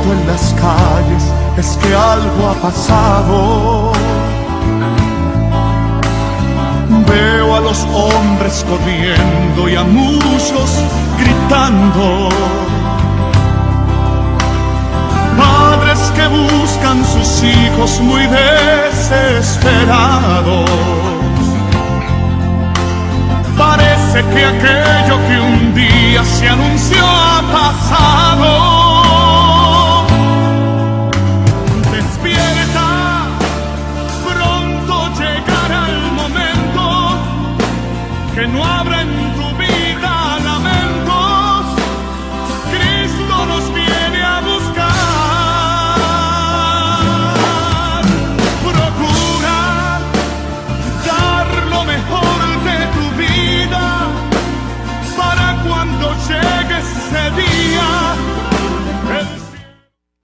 noto en las calles es que algo ha pasado. Veo a los hombres corriendo y a muchos gritando. Padres que buscan sus hijos muy desesperados. Parece que aquello que un día se anunció ha pasado. Despierta, pronto llegará el momento que no habrá en tu vida lamentos. Cristo nos viene a buscar. Procura dar lo mejor de tu vida para cuando llegue ese día.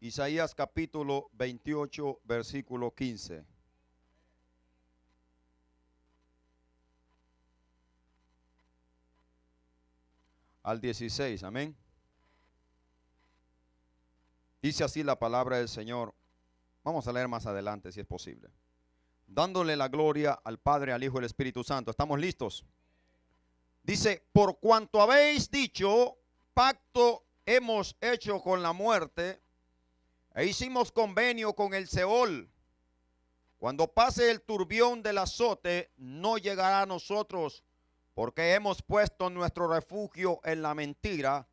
Isaías capítulo 28, versículo 15. Al 16, amén. Dice así la palabra del Señor. Vamos a leer más adelante si es posible. Dándole la gloria al Padre, al Hijo y al Espíritu Santo. ¿Estamos listos? Dice, por cuanto habéis dicho, pacto hemos hecho con la muerte, e hicimos convenio con el Seol. Cuando pase el turbión del azote, no llegará a nosotros, porque hemos puesto nuestro refugio en la mentira,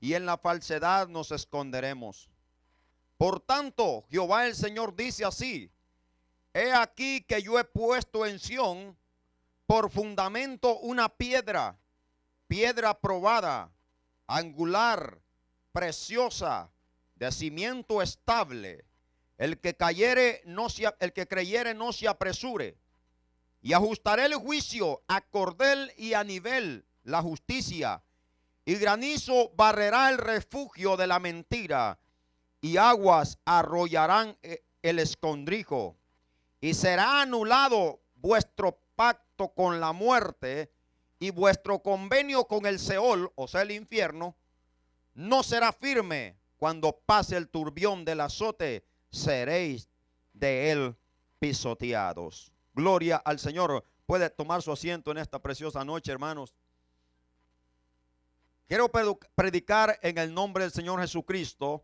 y en la falsedad nos esconderemos. Por tanto, Jehová el Señor dice así: he aquí que yo he puesto en Sión por fundamento una piedra, piedra probada, angular, preciosa, de cimiento estable. El que creyere no se apresure. Y ajustaré el juicio a cordel y a nivel la justicia. Y granizo barrerá el refugio de la mentira. Y aguas arrollarán el escondrijo. Y será anulado vuestro pacto con la muerte, y vuestro convenio con el Seol, o sea el infierno, no será firme. Cuando pase el turbión del azote, seréis de él pisoteados. Gloria al Señor. Puede tomar su asiento en esta preciosa noche, hermanos. Quiero predicar en el nombre del Señor Jesucristo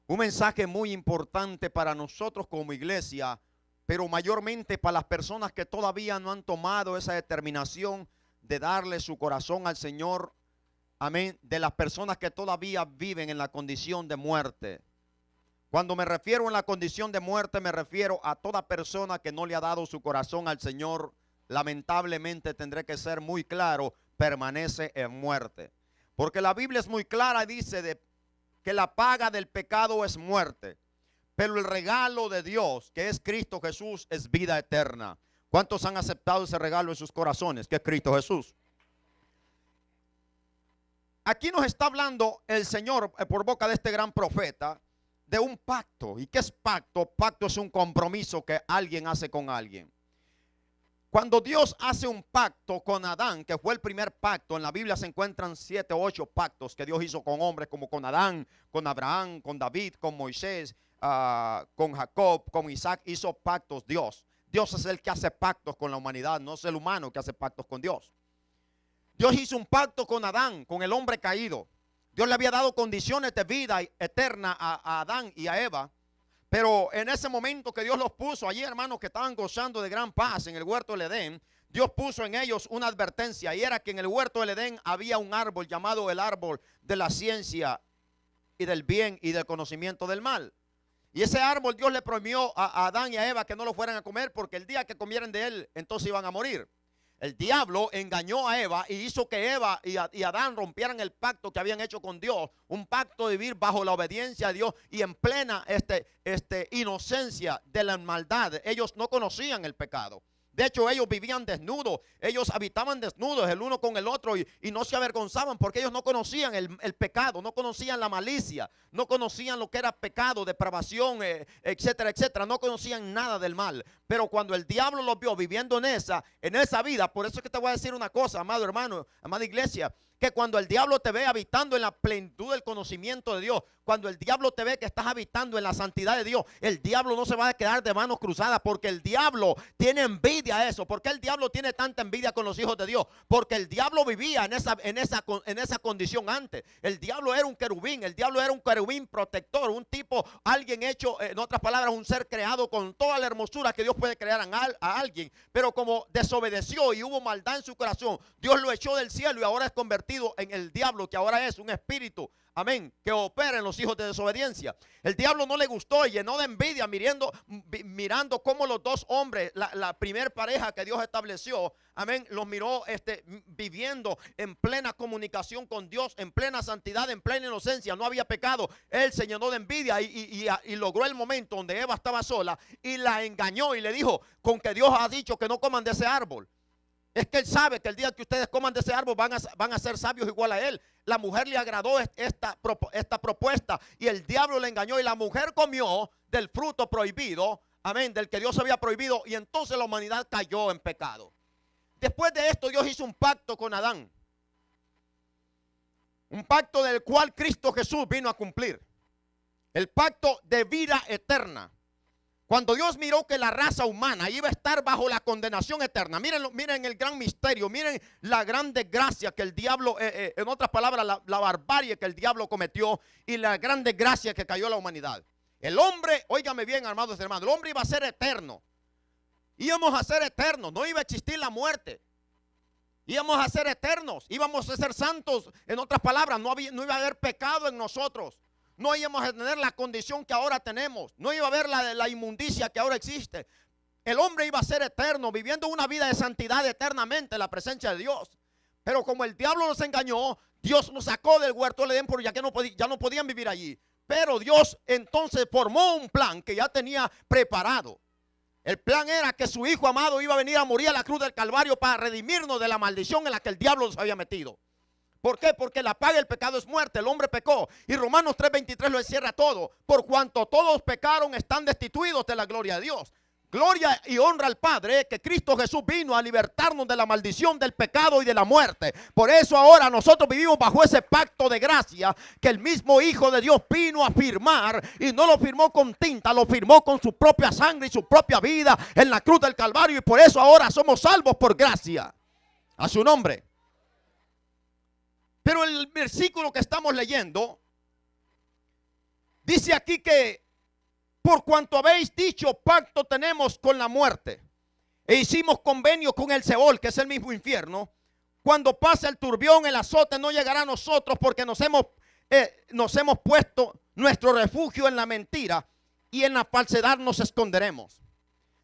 un mensaje muy importante para nosotros como iglesia, pero mayormente para las personas que todavía no han tomado esa determinación de darle su corazón al Señor. Amén. De las personas que todavía viven en la condición de muerte. Cuando me refiero en la condición de muerte, me refiero a toda persona que no le ha dado su corazón al Señor. Lamentablemente tendré que ser muy claro, permanece en muerte. Porque la Biblia es muy clara y dice que la paga del pecado es muerte. Pero el regalo de Dios, que es Cristo Jesús, es vida eterna. ¿Cuántos han aceptado ese regalo en sus corazones, que es Cristo Jesús? Aquí nos está hablando el Señor por boca de este gran profeta de un pacto. ¿Y qué es pacto? Pacto es un compromiso que alguien hace con alguien. Cuando Dios hace un pacto con Adán, que fue el primer pacto, en la Biblia se encuentran 7 o 8 pactos que Dios hizo con hombres, como con Adán, con Abraham, con David, con Moisés, con Jacob, con Isaac. Hizo pactos Dios. Dios es el que hace pactos con la humanidad, no es el humano que hace pactos con Dios. Dios hizo un pacto con Adán, con el hombre caído. Dios le había dado condiciones de vida eterna a Adán y a Eva. Pero en ese momento que Dios los puso allí, hermanos, que estaban gozando de gran paz en el huerto del Edén, Dios puso en ellos una advertencia, y era que en el huerto del Edén había un árbol llamado el árbol de la ciencia y del bien y del conocimiento del mal. Y ese árbol Dios le prohibió a Adán y a Eva que no lo fueran a comer, porque el día que comieran de él, entonces iban a morir. El diablo engañó a Eva y hizo que Eva y Adán rompieran el pacto que habían hecho con Dios. Un pacto de vivir bajo la obediencia a Dios y en plena inocencia de la maldad. Ellos no conocían el pecado. De hecho, ellos vivían desnudos, ellos habitaban desnudos el uno con el otro y no se avergonzaban, porque ellos no conocían el pecado, no conocían la malicia, no conocían lo que era pecado, depravación, etcétera, etcétera. No conocían nada del mal. Pero cuando el diablo los vio viviendo en esa vida, por eso es que te voy a decir una cosa, amado hermano, amada iglesia, que cuando el diablo te ve habitando en la plenitud del conocimiento de Dios, cuando el diablo te ve que estás habitando en la santidad de Dios, el diablo no se va a quedar de manos cruzadas, porque el diablo tiene envidia a eso. ¿Por qué el diablo tiene tanta envidia con los hijos de Dios? Porque el diablo vivía en esa condición antes. El diablo era un querubín, el diablo era un querubín protector, un tipo, alguien hecho, en otras palabras, un ser creado con toda la hermosura que Dios puede crear a alguien. Pero como desobedeció y hubo maldad en su corazón, Dios lo echó del cielo y ahora es convertido en el diablo, que ahora es un espíritu, amén, que opera en los hijos de desobediencia. El diablo no le gustó y llenó de envidia mirando cómo los dos hombres, la primer pareja que Dios estableció, amén, los miró viviendo en plena comunicación con Dios, en plena santidad, en plena inocencia, no había pecado. Él se llenó de envidia y logró el momento donde Eva estaba sola y la engañó y le dijo, con que Dios ha dicho que no coman de ese árbol. Es que él sabe que el día que ustedes coman de ese árbol van a ser sabios igual a él. La mujer le agradó esta propuesta y el diablo le engañó y la mujer comió del fruto prohibido, amén, del que Dios había prohibido, y entonces la humanidad cayó en pecado. Después de esto Dios hizo un pacto con Adán. Un pacto del cual Cristo Jesús vino a cumplir. El pacto de vida eterna. Cuando Dios miró que la raza humana iba a estar bajo la condenación eterna, miren el gran misterio, miren la gran desgracia que el diablo, en otras palabras, la barbarie que el diablo cometió y la gran desgracia que cayó la humanidad. El hombre, óigame bien, amados hermanos, el hombre iba a ser eterno. Íbamos a ser eternos, no iba a existir la muerte. Íbamos a ser eternos, íbamos a ser santos, en otras palabras, no iba a haber pecado en nosotros. No íbamos a tener la condición que ahora tenemos. No iba a haber la inmundicia que ahora existe. El hombre iba a ser eterno, viviendo una vida de santidad eternamente en la presencia de Dios. Pero como el diablo nos engañó, Dios nos sacó del huerto del Edén, porque ya no podían vivir allí. Pero Dios entonces formó un plan que ya tenía preparado. El plan era que su Hijo amado iba a venir a morir a la cruz del Calvario para redimirnos de la maldición en la que el diablo nos había metido. ¿Por qué? Porque la paga del pecado es muerte. El hombre pecó. Y Romanos 3:23 lo encierra todo. Por cuanto todos pecaron, están destituidos de la gloria de Dios. Gloria y honra al Padre, que Cristo Jesús vino a libertarnos de la maldición del pecado y de la muerte. Por eso ahora nosotros vivimos bajo ese pacto de gracia que el mismo Hijo de Dios vino a firmar, y no lo firmó con tinta, lo firmó con su propia sangre y su propia vida en la cruz del Calvario. Y por eso ahora somos salvos por gracia. A su nombre. Pero el versículo que estamos leyendo dice aquí que por cuanto habéis dicho pacto tenemos con la muerte e hicimos convenio con el Seol, que es el mismo infierno, cuando pase el turbión, el azote no llegará a nosotros, porque nos hemos puesto nuestro refugio en la mentira y en la falsedad nos esconderemos.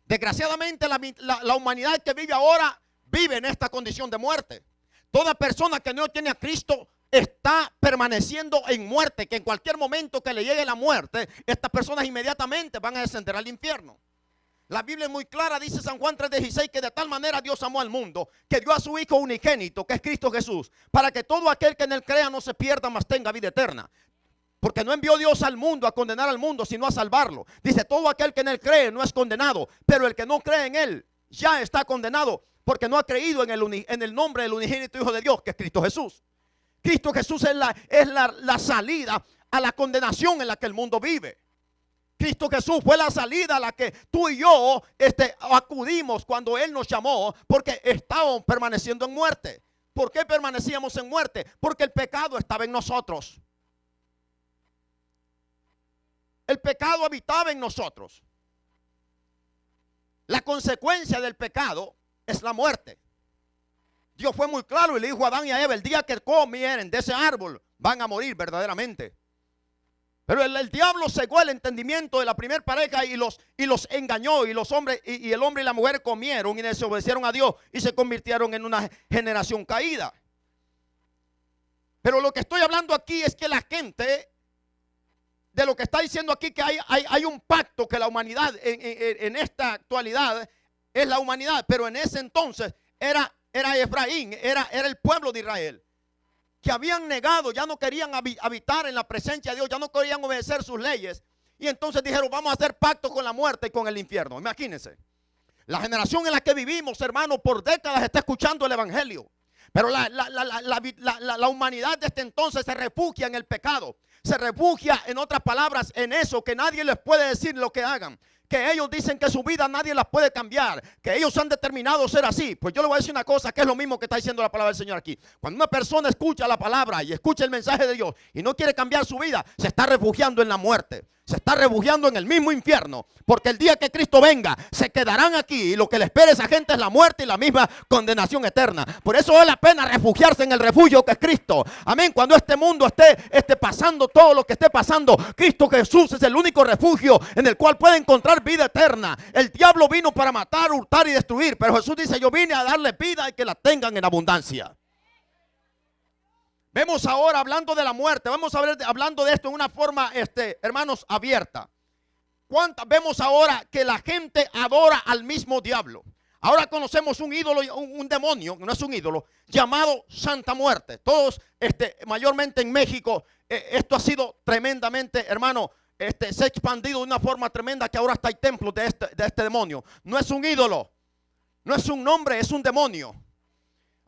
Desgraciadamente la humanidad que vive ahora vive en esta condición de muerte. Toda persona que no tiene a Cristo está permaneciendo en muerte, que en cualquier momento que le llegue la muerte, estas personas inmediatamente van a descender al infierno. La Biblia es muy clara, dice San Juan 3:16, que de tal manera Dios amó al mundo, que dio a su Hijo unigénito, que es Cristo Jesús, para que todo aquel que en él crea no se pierda, mas tenga vida eterna. Porque no envió Dios al mundo a condenar al mundo, sino a salvarlo. Dice, todo aquel que en él cree no es condenado, pero el que no cree en él ya está condenado, porque no ha creído en el nombre del unigénito Hijo de Dios, que es Cristo Jesús. Cristo Jesús es la salida a la condenación en la que el mundo vive. Cristo Jesús fue la salida a la que tú y yo acudimos cuando Él nos llamó, porque estábamos permaneciendo en muerte. ¿Por qué permanecíamos en muerte? Porque el pecado estaba en nosotros. El pecado habitaba en nosotros. La consecuencia del pecado es la muerte. Dios fue muy claro y le dijo a Adán y a Eva: el día que comieren de ese árbol van a morir verdaderamente. Pero el diablo cegó el entendimiento de la primera pareja y los engañó, y los hombres y el hombre y la mujer comieron y desobedecieron a Dios y se convirtieron en una generación caída. Pero lo que estoy hablando aquí es que la gente, de lo que está diciendo aquí, que hay un pacto que la humanidad en esta actualidad es la humanidad, pero en ese entonces era Efraín, era el pueblo de Israel, que habían negado, ya no querían habitar en la presencia de Dios, ya no querían obedecer sus leyes, y entonces dijeron: vamos a hacer pacto con la muerte y con el infierno. Imagínense, la generación en la que vivimos, hermano, por décadas está escuchando el evangelio, pero la humanidad desde entonces se refugia en el pecado, se refugia, en otras palabras, en eso que nadie les puede decir lo que hagan. Que ellos dicen que su vida nadie las puede cambiar, que ellos han determinado ser así. Pues yo le voy a decir una cosa, que es lo mismo que está diciendo la palabra del Señor aquí. Cuando una persona escucha la palabra y escucha el mensaje de Dios y no quiere cambiar su vida, se está refugiando en la muerte, se está refugiando en el mismo infierno, porque el día que Cristo venga, se quedarán aquí y lo que le espera a esa gente es la muerte y la misma condenación eterna. Por eso vale la pena refugiarse en el refugio que es Cristo. Amén. Cuando este mundo esté pasando todo lo que esté pasando, Cristo Jesús es el único refugio en el cual puede encontrar vida eterna. El diablo vino para matar, hurtar y destruir, pero Jesús dice: yo vine a darle vida y que la tengan en abundancia. Vemos ahora hablando de la muerte, vamos a ver hablando de esto en una forma, hermanos, abierta. Vemos ahora que la gente adora al mismo diablo. Ahora conocemos un ídolo, un demonio, no es un ídolo, llamado Santa Muerte. Todos, mayormente en México, esto ha sido tremendamente, hermano, se ha expandido de una forma tremenda que ahora hasta hay templos de este demonio. No es un ídolo, no es un nombre, es un demonio.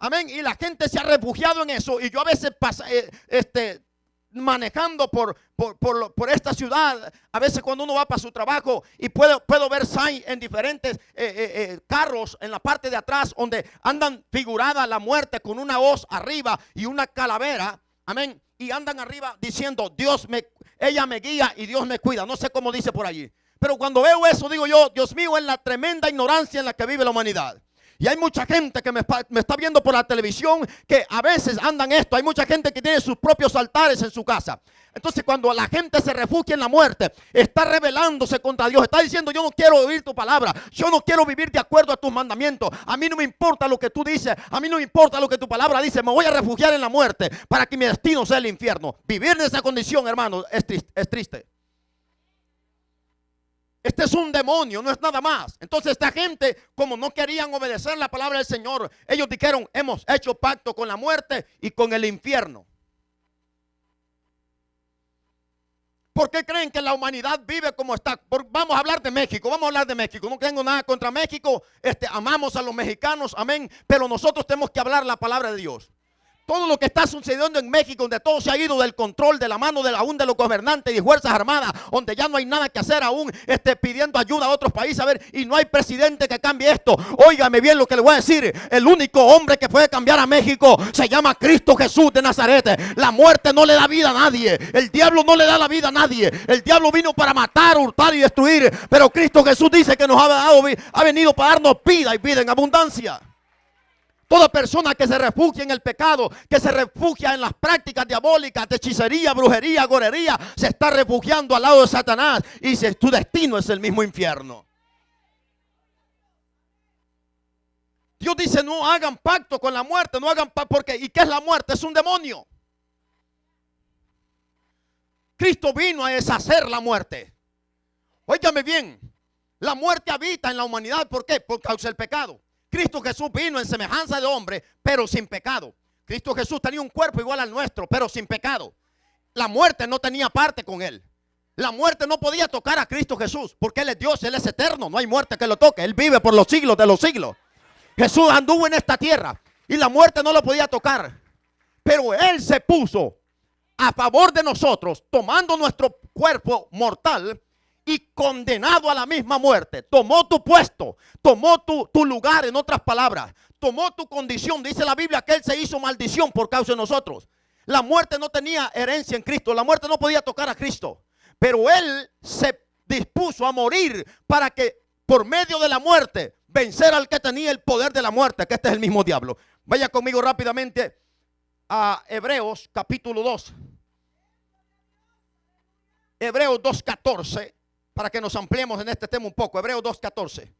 Amén. Y la gente se ha refugiado en eso. Y yo a veces manejando por esta ciudad, a veces cuando uno va para su trabajo y puedo ver sign en diferentes carros en la parte de atrás donde andan figurada la muerte con una hoz arriba y una calavera. Amén. Y andan arriba diciendo: ella me guía y Dios me cuida. No sé cómo dice por allí. Pero cuando veo eso digo yo: Dios mío, es la tremenda ignorancia en la que vive la humanidad. Y hay mucha gente que me está viendo por la televisión que a veces andan esto. Hay mucha gente que tiene sus propios altares en su casa. Entonces cuando la gente se refugia en la muerte, está rebelándose contra Dios. Está diciendo: yo no quiero oír tu palabra. Yo no quiero vivir de acuerdo a tus mandamientos. A mí no me importa lo que tú dices. A mí no me importa lo que tu palabra dice. Me voy a refugiar en la muerte para que mi destino sea el infierno. Vivir en esa condición, hermano, es triste. Este es un demonio, no es nada más. Entonces esta gente, como no querían obedecer la palabra del Señor, ellos dijeron: hemos hecho pacto con la muerte y con el infierno. ¿Por qué creen que la humanidad vive como está? Vamos a hablar de México, No tengo nada contra México, amamos a los mexicanos, amén. Pero nosotros tenemos que hablar la palabra de Dios. Todo lo que está sucediendo en México, donde todo se ha ido del control, de la mano aún de los gobernantes y fuerzas armadas, donde ya no hay nada que hacer, aún pidiendo ayuda a otros países, y no hay presidente que cambie esto. Óigame bien lo que le voy a decir: el único hombre que puede cambiar a México se llama Cristo Jesús de Nazaret. La muerte no le da vida a nadie, el diablo no le da la vida a nadie. El diablo vino para matar, hurtar y destruir, pero Cristo Jesús dice que ha venido para darnos vida y vida en abundancia. Toda persona que se refugia en el pecado, que se refugia en las prácticas diabólicas de hechicería, brujería, gorería, se está refugiando al lado de Satanás, y tu destino es el mismo infierno. Dios dice: no hagan pacto con la muerte, no hagan pacto, porque ¿y qué es la muerte? Es un demonio. Cristo vino a deshacer la muerte. Óigame bien, la muerte habita en la humanidad. ¿Por qué? Por causa del pecado. Cristo Jesús vino en semejanza de hombre, pero sin pecado. Cristo Jesús tenía un cuerpo igual al nuestro, pero sin pecado. La muerte no tenía parte con él. La muerte no podía tocar a Cristo Jesús, porque Él es Dios, Él es eterno. No hay muerte que lo toque. Él vive por los siglos de los siglos. Jesús anduvo en esta tierra y la muerte no lo podía tocar. Pero Él se puso a favor de nosotros, tomando nuestro cuerpo mortal y condenado a la misma muerte. Tomó tu puesto, tomó tu lugar, en otras palabras, tomó tu condición. Dice la Biblia que Él se hizo maldición por causa de nosotros. La muerte no tenía herencia en Cristo, la muerte no podía tocar a Cristo, pero Él se dispuso a morir para que por medio de la muerte vencer al que tenía el poder de la muerte, que este es el mismo diablo. Vaya conmigo rápidamente a Hebreos capítulo 2. Hebreos 2:14, para que nos ampliemos en este tema un poco. Hebreos 2:14.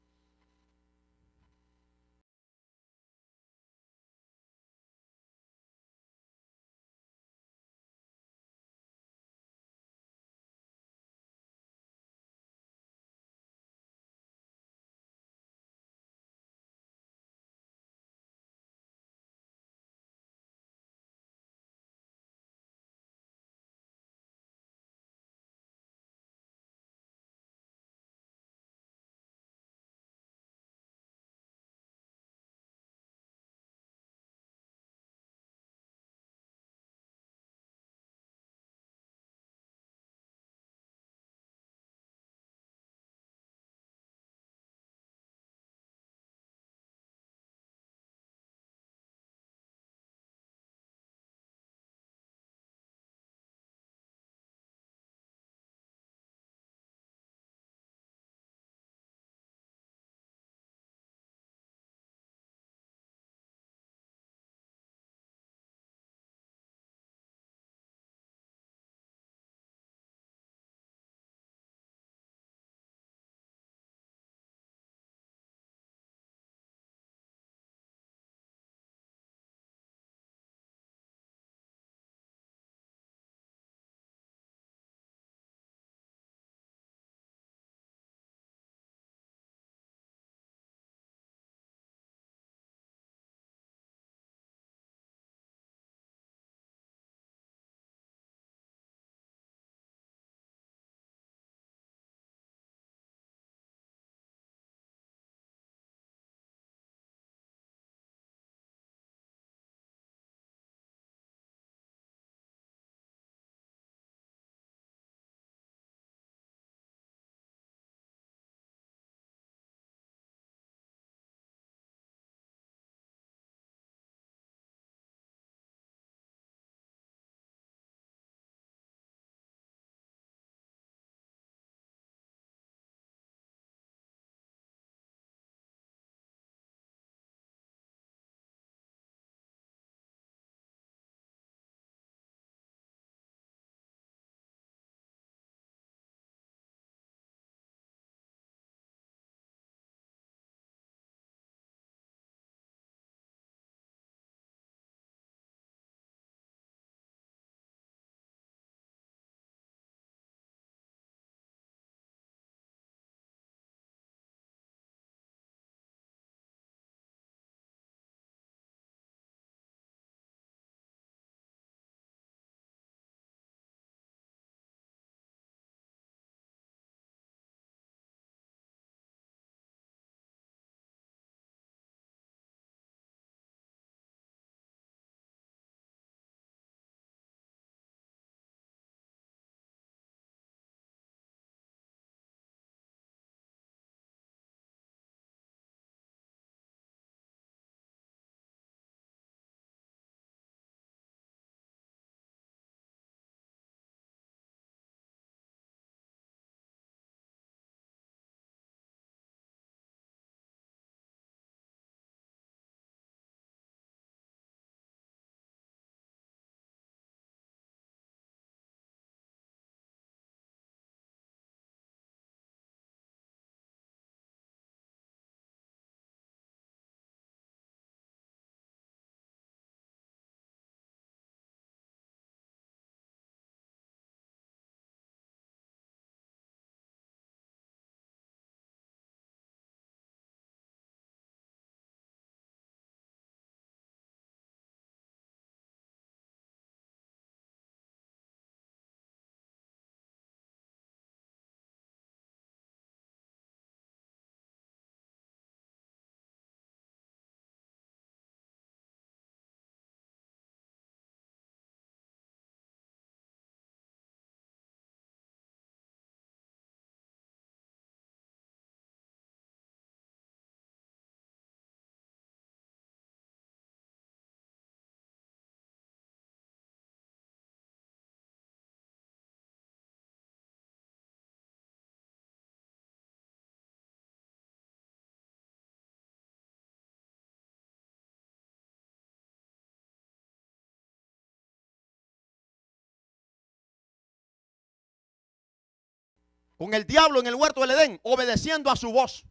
con el diablo en el huerto del Edén, obedeciendo a su voz.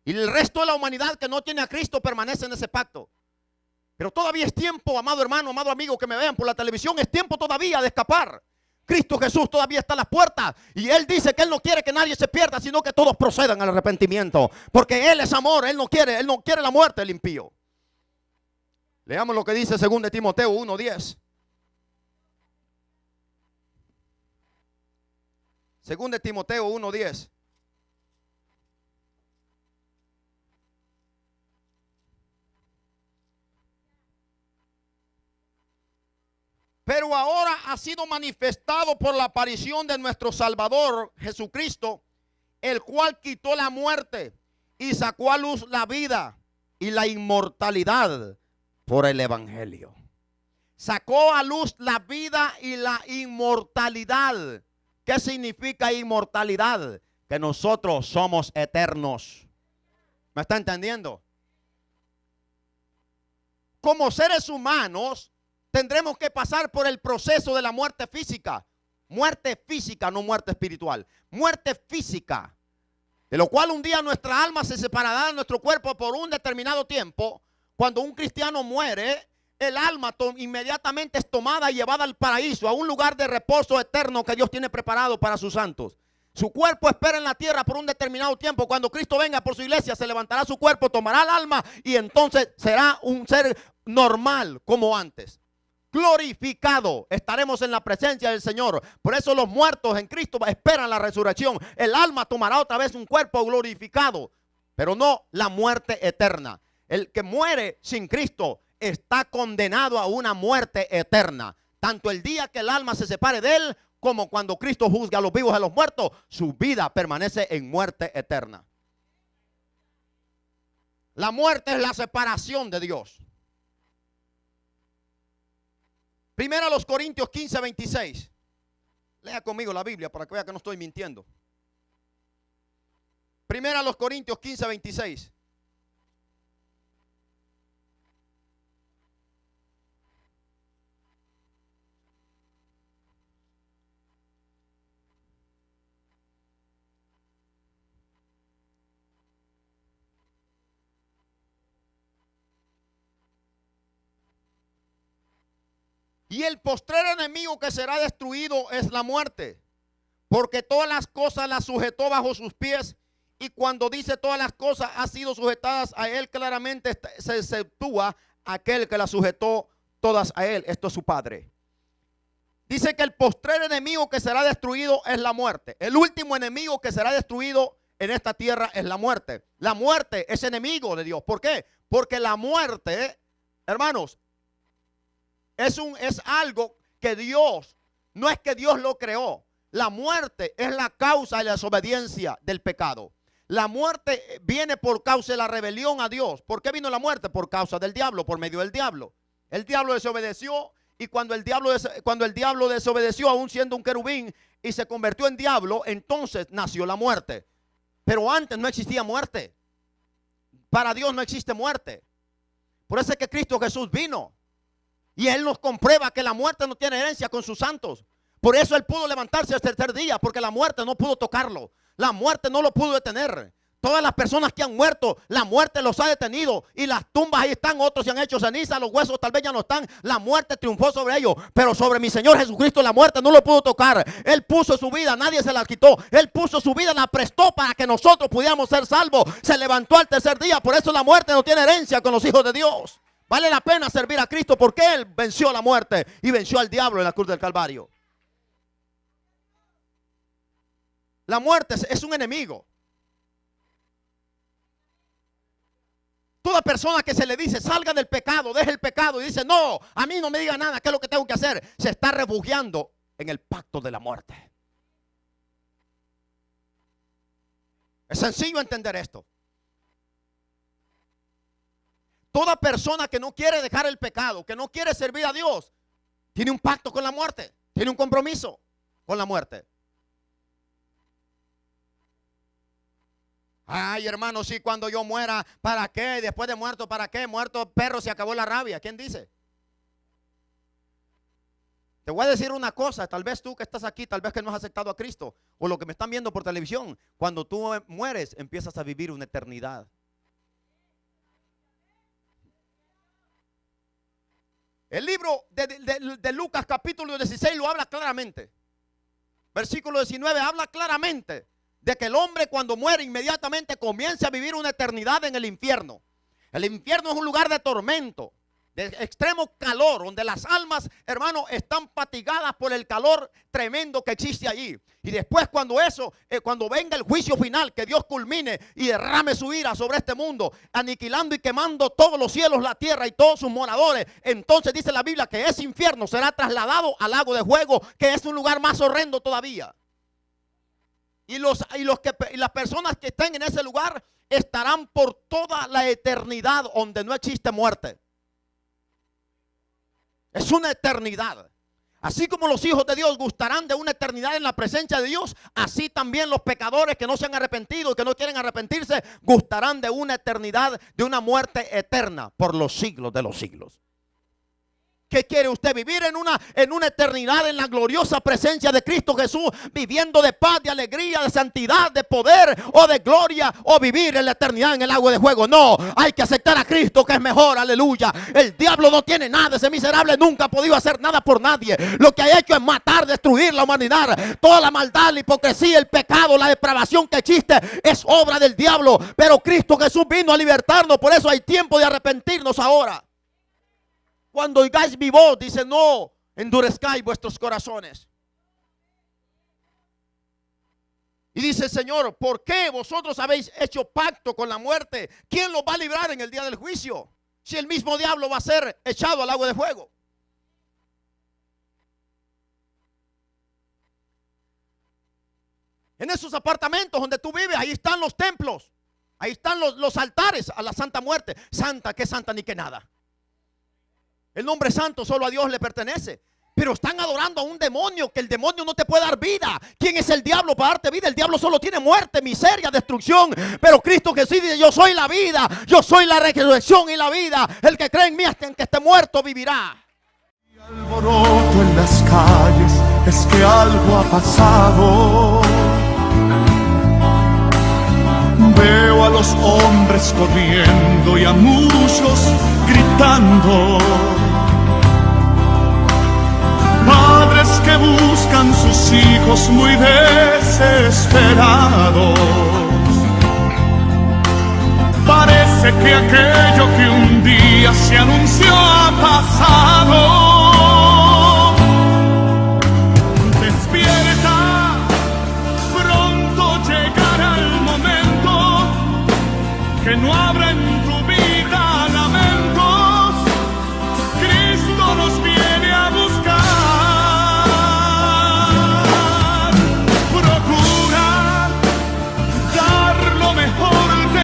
Y el resto de la humanidad que no tiene a Cristo permanece en ese pacto. Pero todavía es tiempo, amado hermano, amado amigo, que me vean por la televisión, es tiempo todavía de escapar. Cristo Jesús todavía está a las puertas y Él dice que Él no quiere que nadie se pierda, sino que todos procedan al arrepentimiento. Porque Él es amor, Él no quiere la muerte del impío. Leamos lo que dice 2 Timoteo 1:10. 2 Timoteo 1:10. Pero ahora ha sido manifestado por la aparición de nuestro Salvador Jesucristo, el cual quitó la muerte y sacó a luz la vida y la inmortalidad por el Evangelio. Sacó a luz la vida y la inmortalidad. ¿Qué significa inmortalidad? Que nosotros somos eternos. ¿Me está entendiendo? Como seres humanos tendremos que pasar por el proceso de la muerte física. Muerte física, no muerte espiritual. Muerte física. De lo cual un día nuestra alma se separará de nuestro cuerpo por un determinado tiempo. Cuando un cristiano muere, el alma inmediatamente es tomada y llevada al paraíso, a un lugar de reposo eterno que Dios tiene preparado para sus santos. Su cuerpo espera en la tierra por un determinado tiempo. Cuando Cristo venga por su iglesia, se levantará su cuerpo, tomará el alma y entonces será un ser normal como antes. Glorificado, estaremos en la presencia del Señor. Por eso los muertos en Cristo esperan la resurrección. El alma tomará otra vez un cuerpo glorificado, pero no la muerte eterna. El que muere sin Cristo está condenado a una muerte eterna. Tanto el día que el alma se separe de él, como cuando Cristo juzga a los vivos y a los muertos, su vida permanece en muerte eterna. La muerte es la separación de Dios. Primero a los Corintios 15:26. Lea conmigo la Biblia para que vea que no estoy mintiendo. Primero a los Corintios 15:26. Y el postrer enemigo que será destruido es la muerte, porque todas las cosas las sujetó bajo sus pies, y cuando dice todas las cosas ha sido sujetadas a él, claramente se exceptúa aquel que las sujetó todas a él, esto es su Padre. Dice que el postrer enemigo que será destruido es la muerte. El último enemigo que será destruido en esta tierra es la muerte. La muerte es enemigo de Dios. ¿Por qué? Porque la muerte, hermanos, es algo que Dios, no es que Dios lo creó. La muerte es la causa de la desobediencia del pecado. La muerte viene por causa de la rebelión a Dios. ¿Por qué vino la muerte? Por causa del diablo, por medio del diablo. El diablo desobedeció, y cuando el diablo desobedeció, aún siendo un querubín, y se convirtió en diablo, entonces nació la muerte. Pero antes no existía muerte. Para Dios no existe muerte. Por eso es que Cristo Jesús vino. Y Él nos comprueba que la muerte no tiene herencia con sus santos. Por eso Él pudo levantarse al tercer día, porque la muerte no pudo tocarlo. La muerte no lo pudo detener. Todas las personas que han muerto, la muerte los ha detenido. Y las tumbas ahí están, otros se han hecho ceniza, los huesos tal vez ya no están. La muerte triunfó sobre ellos. Pero sobre mi Señor Jesucristo la muerte no lo pudo tocar. Él puso su vida, nadie se la quitó. Él puso su vida, la prestó para que nosotros pudiéramos ser salvos. Se levantó al tercer día. Por eso la muerte no tiene herencia con los hijos de Dios. Vale la pena servir a Cristo porque Él venció la muerte y venció al diablo en la cruz del Calvario. La muerte es un enemigo. Toda persona que se le dice salga del pecado, deje el pecado y dice no, a mí no me diga nada, ¿qué es lo que tengo que hacer? Se está refugiando en el pacto de la muerte. Es sencillo entender esto. Toda persona que no quiere dejar el pecado, que no quiere servir a Dios, tiene un pacto con la muerte, tiene un compromiso con la muerte. Ay, hermano, si cuando yo muera, ¿para qué? Después de muerto, ¿para qué? Muerto perro, se acabó la rabia. ¿Quién dice? Te voy a decir una cosa, tal vez tú que estás aquí, tal vez que no has aceptado a Cristo, o lo que me están viendo por televisión, cuando tú mueres empiezas a vivir una eternidad. El libro de Lucas capítulo 16 lo habla claramente. Versículo 19 habla claramente de que el hombre cuando muere inmediatamente comienza a vivir una eternidad en el infierno. El infierno es un lugar de tormento, de extremo calor, donde las almas, hermano, están fatigadas por el calor tremendo que existe allí. Y después cuando venga el juicio final, que Dios culmine y derrame su ira sobre este mundo, aniquilando y quemando todos los cielos, la tierra y todos sus moradores, entonces dice la Biblia que ese infierno será trasladado al lago de fuego, que es un lugar más horrendo todavía. Y las personas que estén en ese lugar estarán por toda la eternidad donde no existe muerte. Es una eternidad. Así como los hijos de Dios gustarán de una eternidad en la presencia de Dios, así también los pecadores que no se han arrepentido y que no quieren arrepentirse, gustarán de una eternidad, de una muerte eterna por los siglos de los siglos. ¿Qué quiere usted? ¿Vivir en una eternidad en la gloriosa presencia de Cristo Jesús, viviendo de paz, de alegría, de santidad, de poder o de gloria, o vivir en la eternidad en el lago de fuego? No, hay que aceptar a Cristo, que es mejor, aleluya. El diablo no tiene nada, ese miserable nunca ha podido hacer nada por nadie. Lo que ha hecho es matar, destruir la humanidad. Toda la maldad, la hipocresía, el pecado, la depravación que existe es obra del diablo, pero Cristo Jesús vino a libertarnos. Por eso hay tiempo de arrepentirnos ahora. Cuando oigáis mi voz, dice, no endurezcáis vuestros corazones. Y dice el Señor, ¿por qué vosotros habéis hecho pacto con la muerte? ¿Quién los va a librar en el día del juicio? Si el mismo diablo va a ser echado al lago de fuego. En esos apartamentos donde tú vives, ahí están los templos. Ahí están los altares a la Santa Muerte. Santa, ¿qué santa ni qué nada? El nombre santo solo a Dios le pertenece. Pero están adorando a un demonio, que el demonio no te puede dar vida. ¿Quién es el diablo para darte vida? El diablo solo tiene muerte, miseria, destrucción. Pero Cristo Jesús dice, yo soy la vida, yo soy la resurrección y la vida. El que cree en mí hasta en que esté muerto vivirá. Y alboroto en las calles, es que algo ha pasado. Veo a los hombres corriendo y a muchos gritando. Padres que buscan sus hijos muy desesperados. Parece que aquello que un día se